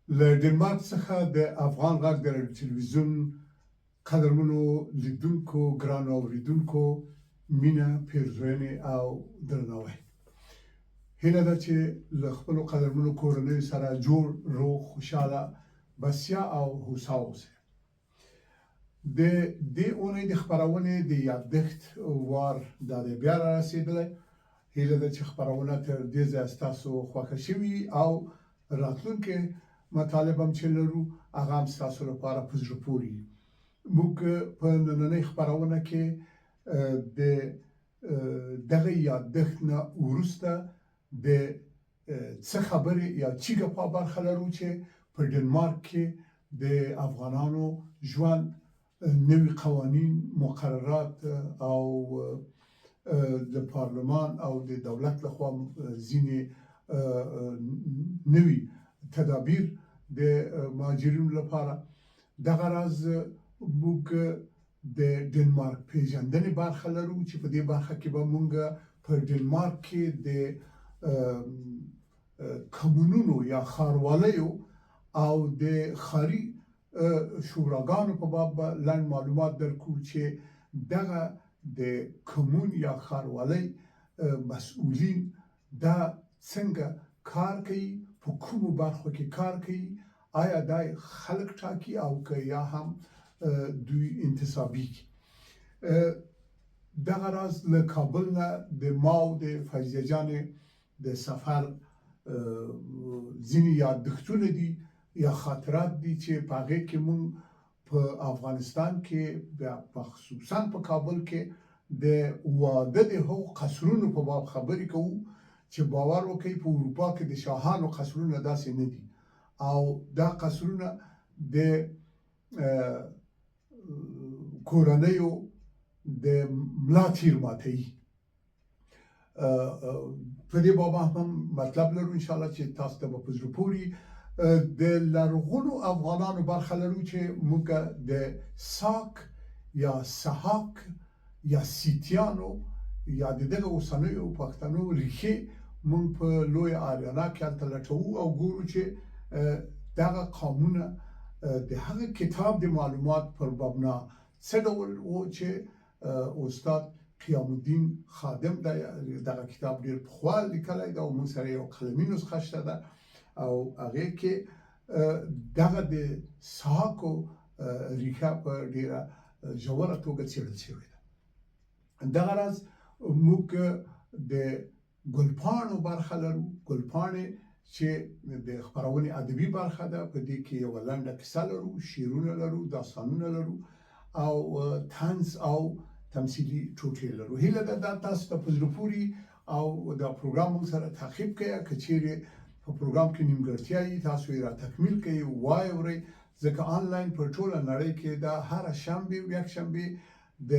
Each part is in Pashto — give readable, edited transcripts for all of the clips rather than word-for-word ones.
له ډنمارک څخه د افغان غږ د تلویزیون قدرمنو لیدونکو ګرانو اوریدونکو مینه پیرزوینې او درناوی هیله ده چې له خپلو قدرمنو کورنیو سره جوړ روغ خوشحاله بسیا او هوسا اوسئ د دې اونۍ د خپرونې د یادښت وار دا د بیا را رسېدلی هیله ده چې خپرونه تر دې ځایه ستاسو خوښه شوي او راتلونکې مطالب هم چې لرو هغه هم ستاسو لپاره په زړه پورې وي موږ په نننۍ خپرونه کې د دغه یادښت نه وروسته د څه خبرې یا چیګه په برخه لرو چې په ډنمارک کې د افغانانو ژوند نوي قوانین مقررات او د پارلمان او د دولت لخوا ځینې نوي تدابیر د مهاجرینو لپاره دغه راز موږ د ډنمارک پیژندنې برخه لرو چې په دې برخه کې به موږ په ډنمارک کې د کمونونو یا ښاروالیو او د ښاري شوراګانو په باب لنډ معلومات درکو چې دغه د کمون یا ښاروالۍ مسؤلین دا څنګه کار کوي په کومو برخو کې کار کوي آیا دا خلک ټاکي او که یا هم دوی انتصابي کی دغه راز له کابل نه د ما او د فیضیه جانې د سفر ځینې یادښتونه دي یا خاطرات دي چې په هغې کې مونږ په افغانستان کې خصوصا په کابل کې د واده د هغو قصرونو په باب خبرې کوو چې باور وکړئ په اروپا کې د شاهانو قصرونه داسې نه دي او دا قصرونه د کورنیو د ملا تیر ماتوي په دې باب هم مطلب لرو ان شاء الله چې تاسو ته به په زړه پورې د لرغونو افغانانو برخه لرو چې موږ د ساک یا سحاک یا سیتیانو یا د دغه اوسنیو پښتنو ریښې موږ په لوی آریانا کې هلته لټوو او ګورو چې دغه قومونه د هغه کتاب د معلومات پر مبنا څه ډول و چې استاد قیام الدین خادم دغه کتاب ډېر پخوا لیکلی ده او موږ سره یو قلمي نسخه شته ده او هغې کې دغه د سحاکو ریښه په ډېره ژوره توګه څېړل شوې ده دغه راز موږ د ګلپاڼو برخه لرو ګلپاڼې چې د خپرونې ادبي برخه ده په دې کې یوه لنډه کیسه لرو شعرونه لرو داستانونه لرو او طنز او تمثیلي ټوټې لرو هیله ده دا تاسو ته په زړه پورې او دا پروګرام موږ سره تعقیب کړئ که چیرې په پروګرام کې نیمګړتیا وي تاسو یې را تکمیل کړئ واورئ ځکه آنلاین په ټوله نړۍ کې دا هره شنبې او یکشنبې د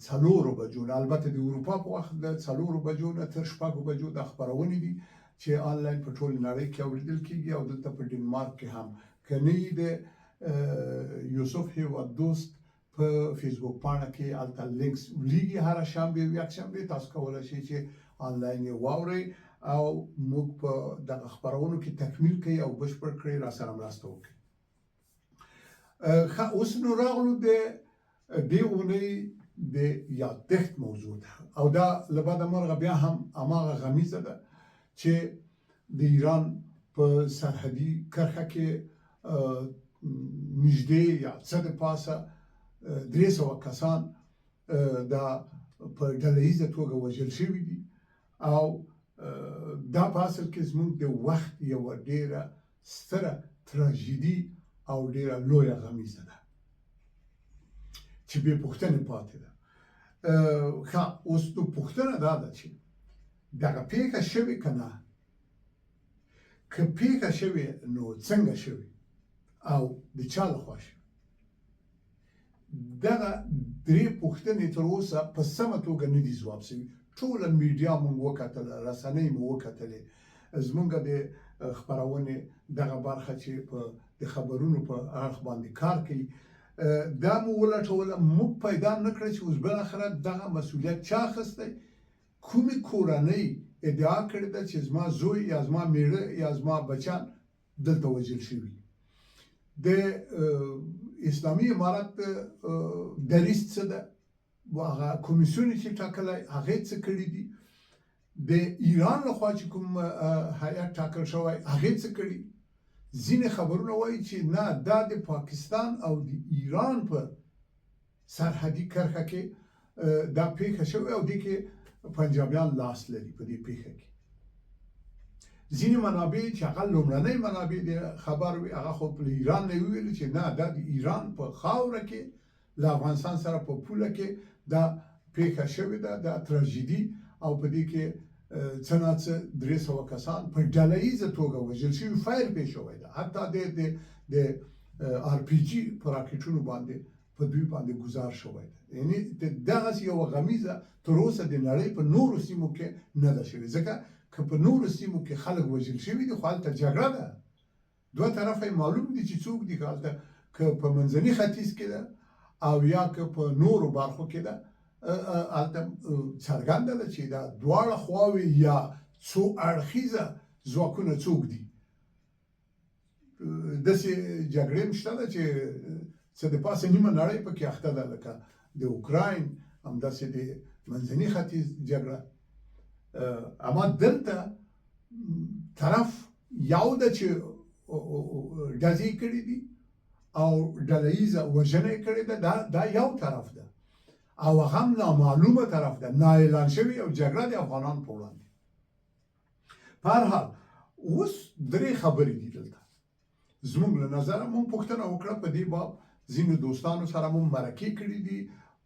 4 بجو البته د اروپا په وخت د 4 بجو نه تر 6 بجو د خبرونه دي چې آنلاین په ټوله نړۍ کې اوریدل کیږي او دلته په ډنمارک کې هم کني د یوسف هیواد دوست په فیسبوک پاڼه کې الته لینکس ولېږي هر شنبه او یکشنبه تاسو کولای شئ چې آنلاین یې واورئ او موږ په دغه خبرونو کې تکمیل کړئ او بشپړ کړئ را سره مرسته وکړئ اوس نو راغلو د دې اونۍ د یادښت موضوع ده او دا له بعده مرغه بیا هم هماغه غمیزه ده چې د ایران په سرحدي کرښه کې نږدې یا څه د پاسه 300 کسان دا په ډله ییزه توګه وژل شوي دي او دا په اصل کې زموږ د وخت یوه ډېره ستره تراژیدي او ډېره لویه غمیزه ده چې بې پوښتنې پاتې ده ښه اوس نو پوښتنه دا ده چې دغه پېښه شوې که نه که پېښه شوې نو څنګه شوې او د چا لخوا شوې دغه 3 پوښتنې تر اوسه په سمه توګه نه دي ځواب شوي ټوله میډیا مونږ وکتله رسنۍ مو وکتلې زمونږ د خپرونې دغه برخه چې په د خبرونو په اړخ باندې کار کوي دا مو ولټوله موږ پیدا نه کړه چې اوس بالاخره دغه مسؤلیت چا اخیستی کومې کورنۍ ادعا کړې ده چې زما زوی یا زما میړه یا زما بچیان دلته وژل شوي د اسلامي امارت دریځ څه ده هغه کمیسیون چې ټاکلی هغې څه کړي دي د ایران لخوا چې کوم هیئت ټاکل شوی هغې څه کړي ځینې خبرونه وایي چې نه دا د پاکستان او د ایران په سرحدي کرښه کې دا پیښه شوې او دې کې پنجابیان لاس لري په دې پیښه کې ځینې منابع چې هغه لومړنۍ منابع د خبر وي هغه خو په ایران نه ویل چې نه دا د ایران په خاوره کې له افغانستان سره په پوله کې دا پیښه شوې ده دا تراژیدي او په دې کې څه نه څه 300 کسان په ډله ییزه توګه وژل شوي فایر پې شوی ده حتی د آر پی جي په راکټونو باندې په دوی باندې ګزار شوی ده یعنی دغسې یوه غمیزه تر اوسه د نړۍ په نورو سیمو کې نه ده شوې ځکه که په نورو سیمو کې خلک وژل شوي دي خو هلته جګړه ده دوه طرفه یې معلوم دي چې څوک دي که هلته که په منځني ختیځ کې ده او یا که په نورو برخو کې ده هلته څرګنده ده چې دا دواړه خواوې یا څو اړخیزه ځواکونه څوک دي داسې جګړې هم شته ده چې څه د پاسه نیمه نړۍ پکې اخته ده لکه د اوکراین همداسې د منځني ختیځ جګړه اما دلته طرف یو ده چې ډزې کړي دي او ډله ییزه وژنه یې کړې ده دا یو طرف ده او هغه هم نامعلومه طرف ده نااعلان شوې او جګړه د افغانانو په وړاندې په هر حال اوس درې خبرې دي دلته زموږ له نظره مونږ پوښتنه وکړه په دې باب ځینو دوستانو سره مونږ مرکې کړي دي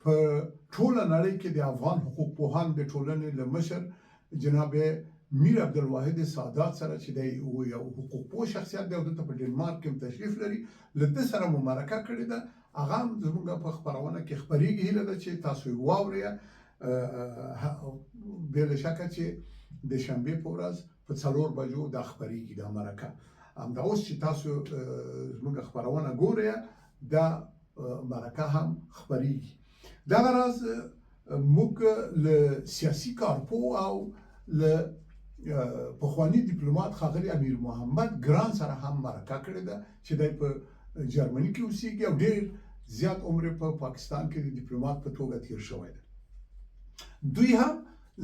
په ټوله نړۍ کې د افغان حقوق پوهان د ټولنې له مشر جناب میر عبدالواحد سادات سره چې دی یو حقوق پوه شخصیت دی او دلته په ډنمارک کې تشریف لري له ده سره مو مرکه کړې ده هغه هم زموږ په خپرونه کې خپرېږي هیله ده چې تاسو یې واورئ بې له شکه چې د شنبې په ورځ په 4 بجو دا خپرېږي دا مرکه همدا اوس چې تاسو زموږ خپرونه ګورئ دا مرکه هم خپرېږي دغه راز موږ له سیاسي کارپوه او له پخوانی دیپلومات ښاغلي امیر محمد ګران سره هم مرکه کړې ده چې دی په جرمني کې اوسېږي او ډېر زیات عمر په پاکستان کې د دیپلومات په توګه تیر شوی ده دوی هم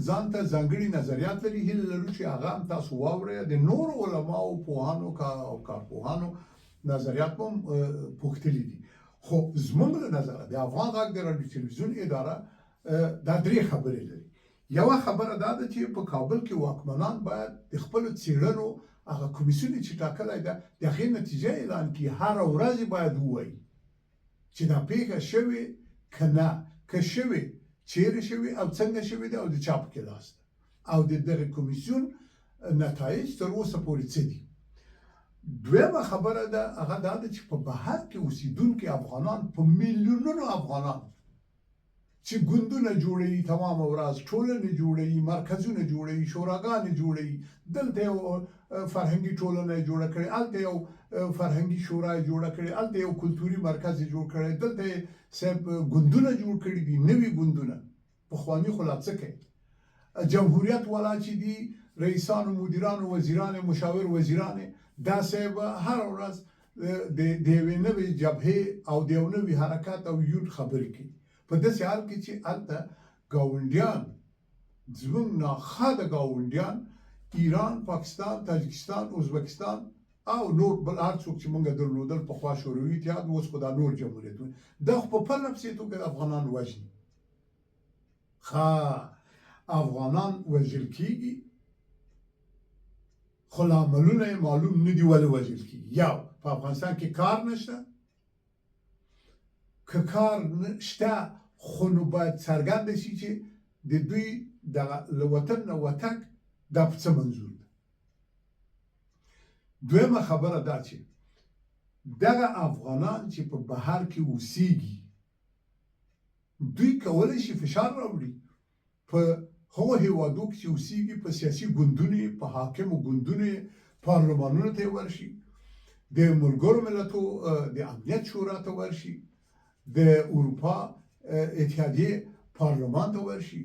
ځان ته ځانګړي نظریات لري هیله لرو چې هغه هم تاسو واورئ د نورو علماو پوهانو او کارپوهانو نظریات هم پوښتلي دي خو زموږ له نظره د افغان غږ د راډیو تلویزیون اداره دا درې خبرې لري یوه خبره دا ده چې په کابل کې واکمنان باید د خپلو څېړنو هغه کمیسیون چې ټاکلی ده د هغې نتیجه اعلان کړي هره ورځ باید ووایي چې دا پیښه شوې که نه که شوې چیرې شوې او څنګه شوې ده او د چا پکې لاس ده او د دغه کمیسیون نتایج تر اوسه پورې څه دي دویمه خبره ده هغه دا ده چې په بهر کې اوسېدونکي افغانان په میلیونونو افغانان چې ګوندونه جوړوي تمامه ورځ ټولنې جوړوي مرکزونه جوړوي شوراګانې جوړوي دلته یو فرهنګي ټولنه یې جوړه کړې هلته یو فرهنګي شورا یې جوړه کړې هلته یو کلتوري مرکز یې جوړ کړی دلته یې صاحب ګوندونه جوړ کړي دي نوي ګوندونه پخواني خو لا څه کوي جمهوریت والا چې دي رئیسانو مدیرانو وزیرانو مشاور وزیرانو دا صاحب هر ورځ د یوې نوې جبهې او د یو نوي حرکت او یوټ خبرې کوي په داسې حال کې چې هلته ګاونډیان زموږ ناخوانده ګاونډیان ایران پاکستان تاجکستان ازبکستان او نور بل هر څوک چې موږ درلودل پخوا شوروي اتحاد اوس خو دا نور جمهوریتونه دا خو په پرله پسې توګه افغانان وژني افغانان وژل کېږي خو لاملونه یې معلوم نه دي ولې وژل کېږي یو په افغانستان کې کار نشته که کار شته خو نو باید څرګنده شي چې د دوی دغه له وطن نه وتګ دا په څه منظور ده دویمه خبره دا چې دغه افغانان چې په بهر کې اوسېږي دوی کولی شي فشار راوړي په هغو هېوادو کې چې اوسېږي په سیاسي ګوندونو په حاکمو ګوندونو پارلمانونو ته ورشي د ملګرو ملتو د امنیت شورا ته ورشي د اروپا اتحادیې پارلمان ته ورشي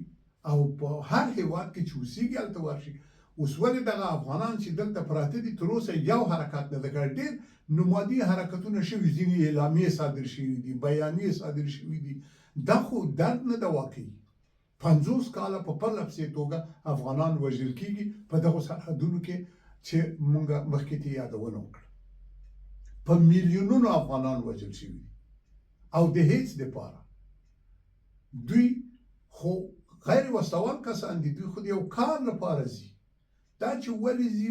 او په هر هېواد کې چې اوسېږي هلته ورشي اوس ولې دغه افغانان چې دلته پراته دي تر اوسه یو حرکت نه دی کړی. ډېر نمادي حرکتونه شوي، ځینې اعلامیې صادر شوي دي، بیانیې صادر شوي دي. دا خو درد نه ده واقعي. 50 کاله په پرله پسې توګه افغانان وژل کېږي په دغو سرحدونو کې چې موږ مخکې ته یادونه وکړه. په میلیونونو افغانان وژل شوي دي او د هیڅ دپاره. دوی خو غیر وسله کسان دي، دوی خو د یو کار لپاره ځي. دا چې ولې ځي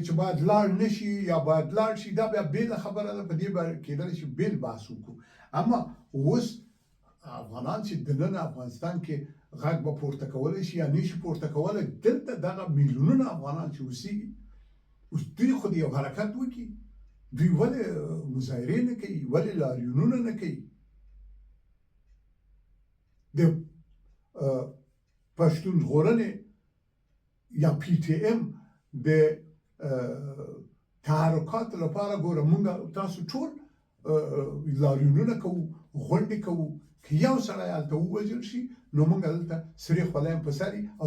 چې باید لاړ نشي یا باید لاړ شي، دا بیا بېله خبره ده، په دې باندې کېدلی شي بېل بحث وکړو. اما اوس افغانان چې دننه افغانستان کې غږ به پورته کولی شي یا نشي پورته کولی، دلته دغه میلیونونه افغانان چې اوسېږي، اوس دوی خو د یو حرکت وکړي. دوی ولې مظاهرې نه کوي؟ ولې لاریونونه نه کوي؟ د پښتون ژغورنې یا پی ټي ایم د تحرکاتو لپاره ګوره موږ تاسو ټول لاریونونه کوو، غونډې کوو. که یو سړی هلته ووژل شي نو موږ دلته سرې خولۍ په سر او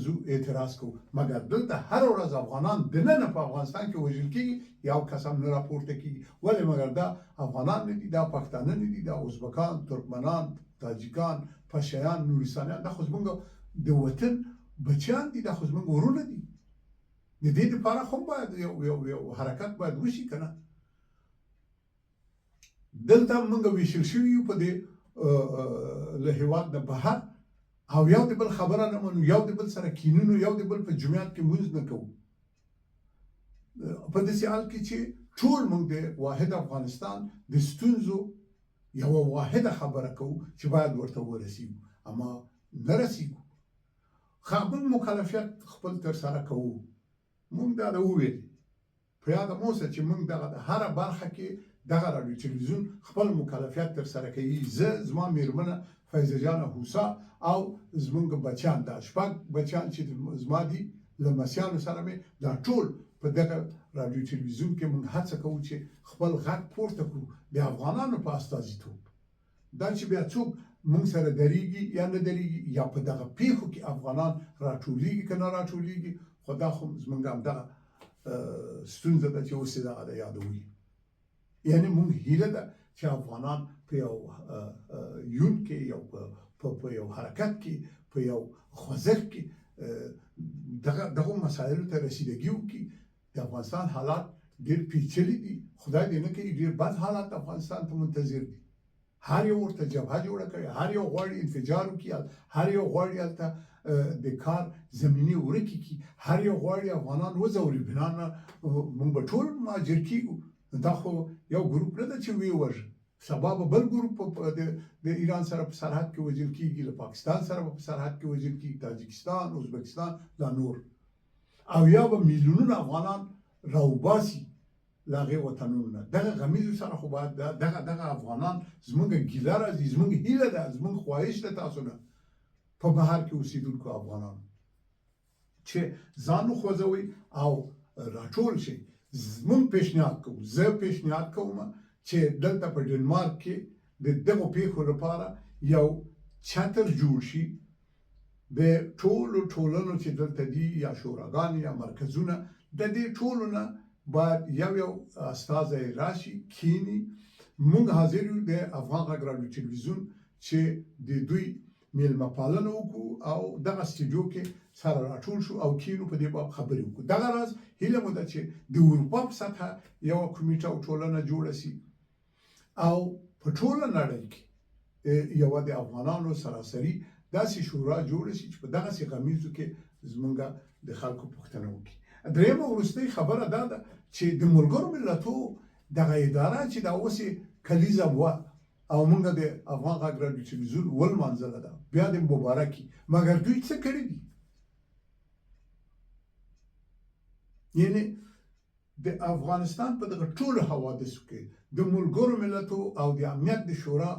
زو اعتراض کوو. مګر دلته هره ورځ افغانان دننه په افغانستان کې وژل کېږي، یو کس هم نه راپورته کېږي. ولې؟ مګر دا افغانان نه دي، دا پښتانه نه دي، دا ازبکان، ترکمنان، تاجکان، پشیان، نورستانیان، دا خو زموږ د وطن بچیان دي، دا خو زموږ ورونه دي. د دې دپاره خو باید یو حرکت باید وشي که نه. دلته موږ ویشل شوي یو په دې له هېواد نه بهر، او یو د بل خبره نه منو، یو د بل سره کینونو، یو د بل په جومیات کې مونځ نه کوو. په داسې حال کې چې ټول موږ د واحد افغانستان د ستونزو یوه واحده خبره کوو چې باید ورته ورسیږو، اما نه رسیږو. موږ مکلفیت خپل ترسره کوو. موږ دا وویل، په یاده مو اوسه چې موږ دغه د هره برخه کې دغه راډیو تلویزیون خپل مکلفیت ترسره کوي. زه، زما میرمنه فیضه جانه هوسا او زموږ بچیان، دا 6 بچیان چې زما دي، له لمسیانو سره مې دا ټول په دغه راډیو تلویزیون کې موږ هڅه کوو چې خپل غږ پورته کړو د افغانانو په استازیتوب. دا چې بیا څوک موږ سره درېږي یا نه درېږي، یا په دغه پیښو کې افغانان راټولېږي که نه راټولېږي، خو دا خو زموږ همدغه ستونزه ده چې اوس یې دغه ده یادوي. یعنې موږ هیله ده چې افغانان په یو یون کې، په یو حرکت کې، په یو خوځښت کې دغه مسایلو ته رسیدګي وکړي. د افغانستان حالات ډېر پیچلي دي، خدای دې نه کوي ډېر بد حالات افغانستان ته منتظر دي. هر یو ورته جبهه جوړه کړي، هر یو غواړي انفجار وکړي، هر یو غواړي هلته د کار زمینې ورکې کړي، هر یو غواړي افغانان وځوري. بنا نه موږ به ټول مهاجر کېږو. دا خو یو ګروپ نه ده چې ویې سبا به بل ګروپ د ایران سره په سرحد کې وژل کېږي، له پاکستان سره به په سرحد کې وژل کېږي، تاجکستان، ازبکستان، لا نور. او یا به میلیونونه افغانان راوباسي له هغې وطنونو نه. دغه غمیزو سره خو باید دغه افغانان زموږ ګیله راځي، زموږ هیله ده، زموږ خواهش ده تاسو نه، په بهر کې اوسېدونکو افغانانو چې ځان وخوځوئ او راټول شئ. موږ پیشنهاد کوو، زه پیشنهاد کوم چې دلته په ډنمارک کې د دغو پیښو لپاره یو چتر جوړ شي. د ټولو ټولنو چې دلته دي، یا شوراګانې یا مرکزونه، د دې ټولو نه باید یو استازی راشي، کینی. موږ حاضر یو د افغان غږ راډیو تلویزیون چې د دوی میلمه پالنه وکړو او دغه سټوډیو کې سره راټول شو او کینو په دې باب خبرې وکړو. دغه راز هیله مو ده چې د اروپا په سطحه یوه کمیټه او ټولنه جوړه شي او په ټوله نړۍ کې یوه د افغانانو سراسري داسې شورا جوړه شي چې په دغسې غمیزو کې زموږ د خلکو پوښتنه وکړي. درېیمه وروستۍ خبره دا ده چې د ملګرو ملتو دغه اداره چې دا اوس یې کلیزه وه او موږ د افغان غږ راډیو تلویزیون ولمانځله ده، بیا دې مبارکي. مګر دوی څه کړي دي؟ یعنې د افغانستان په دغه ټولو حوادثو کې د ملګرو ملتو او د امنیت د شورا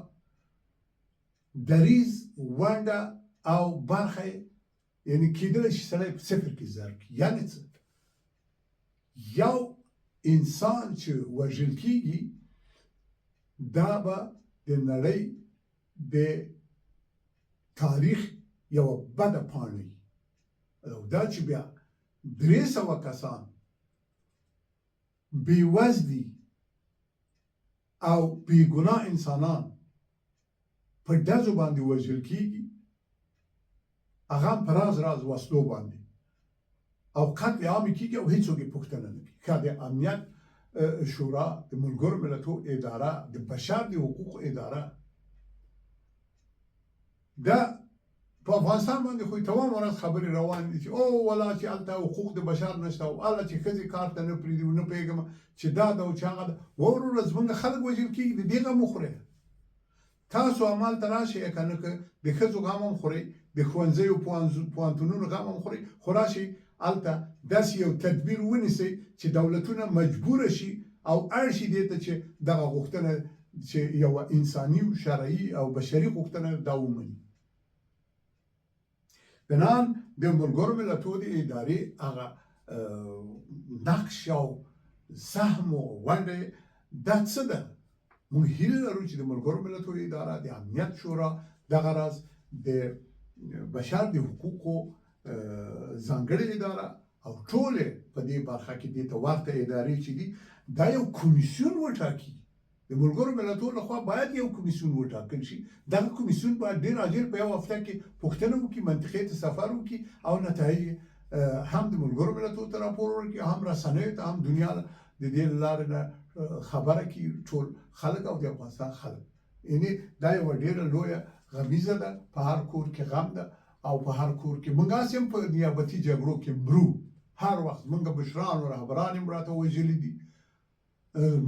دریځ، ونډه او برخه یعنې کېدلی شي سړی په صفر کې ضرب کړي. یعنې څه؟ یو انسان چې وژل کېږي، دا به د نړۍ د تاریخ یوه بده پاڼه وي. او دا چې بیا 300 کسان بېوزدي او بېګناه انسانان په ډزو باندې وژل کېږي، هغه هم په راز وسلو باندې او قتل عام کېږي او هېڅوک یې پوښتنه نه کوي. که د امنیت شورا، د ملګرو ملتونو اداره، د بشر د حقوقو اداره دا په افغانستان باندې خو تمام ورځ خبرې روان دي چې او ولا چې هلته حقوق د بشر نشته او هله چې ښځې کار ته نه پرېږدي او نه پوهېږم چې دا ده او چې هغه ده. وروره زموږ خلک وژل کېږي، د دې غم وخورئ. تاسو همالته راشئ که نه، که د ښځو غم هم خورئ، د ښوونځیو پوهنتونونو غم هم خورئ، خو راشئ هلته داسې یو تدبیر ونیسئ چې دولتونه مجبوره شي او اړ شي دې ته چې دغه غوښتنه چې یوه انساني شرعي او بشري غوښتنه دا ومني. بنان د ملګرو ملتونو د ادارې هغه نقش او سهم او ونډه دا څه ده؟ موږ هیله لرو چې د ملګرو ملتونو اداره، د امنیت شورا، دغه راز د بشر د حقوقو ځانګړې اداره او ټولې په دې برخه کې دې ته ورته ادارې چې دي دا یو کمیسیون وټاکي. د ملګرو ملتونو لخوا باید یو کمیسیون وټاکل شي. دغه کمیسیون باید ډېر عاجل په یو هفته کې پوښتنه وکړي، منطقې ته سفر وکړي او نتایج هم د ملګرو ملتونو ته راپور ورکړي، هم رسنیو ته، هم دنیا د دې له لارې نه خبره کړي ټول خلک او د افغانستان خلک. یعنې دا یوه ډېره لویه غمیزه ده، په هر کور کې غم ده او په هر کور کې موږ هسې هم په نیابتي جګړو کې مرو. هر وخت موږ مشران او رهبران هم راته وژلي دي.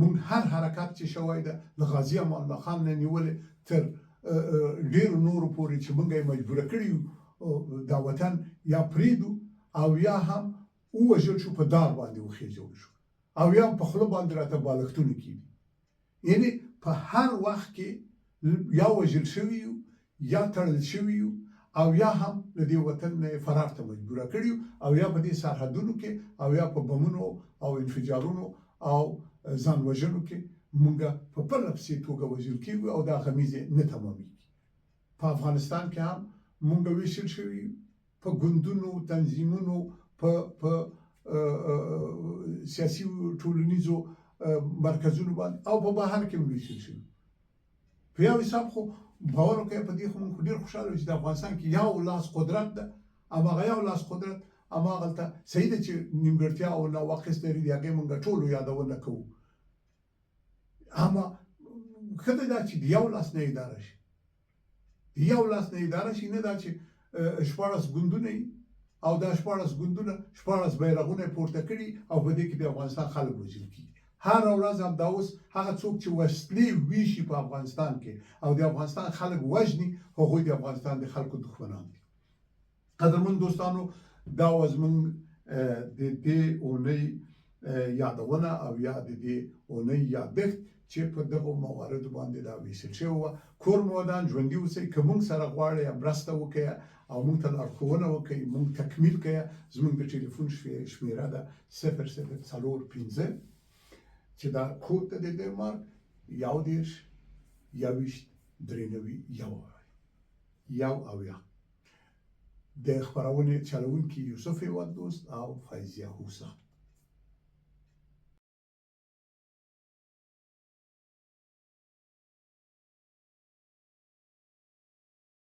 موږ هر حرکت چې شوی ده له غازي امان الله خان نه نیولې تر ډېرو نورو پورې چې موږ یې مجبوره کړي یو دا وطن یا پرېږدو او یا هم ووژل شو، په دار باندې وخېژول شو او یا هم په خوله باندې راته بالښتونه کېږي. یعنې په هر وخت کې یا وژل شوي یو، یا تړل شوي یو، او یا هم له دې وطن نه فرار ته مجبوره کړي یو، او یا په دې سرحدونو کې او یا په بمونو او انفجارونو او ځان وژنو کې موږ په پرله پسې توګه وژل کېږو او دا غمیزې نه تمامېږي. په افغانستان کې هم موږ ویشل شوي یو په ګوندونو، تنظیمونو، په سیاسي ټولنیزو مرکزونو باندې او په بهر کې هم ویشل شوي. په یو حساب خو باور وکړئ په دې خو موږ ډېر خوشحاله یو چې د افغانستان کې یو لاس قدرت ده. هماغه یو لاس قدرت هماغلته صحیح ده چې نیمګړتیا او نواقص لري، د هغې موږ ټولو یادونه کوو. اما ښه ده دا چې د یو لاس نه اداره شي، د یو لاس نه اداره شي، نه دا چې 14 ګوندونه وي او دا 14 ګوندونه 14 بیرغونه یې پورته کړي او په دې کې د افغانستان خلک وژل کېږي. هر ورځ هم دا اوس هغه څوک چې وسلې ویشي په افغانستان کې او د افغانستان خلک وژني، هغوی د افغانستان د خلکو دښمنان دي. قدرمن دوستانو، دا وه زموږ د دې اونۍ یادونه او یا د دې اونۍ یادښت چې په دغو مواردو باندې دا ویشل شوی وه. کور مو ودان، ژوندي اوسئ. که موږ سره غواړئ مرسته وکړئ او موږ ته لارښوونه وکړئ، موږ تکمیل کړئ. زموږ د ټلیفون شمېره ده 0045 چې دا کود ده د ډنمارک 11 21 93 1 د خپرونې چلوونکي یوسف هیواد دوست او فیضیه هوسا.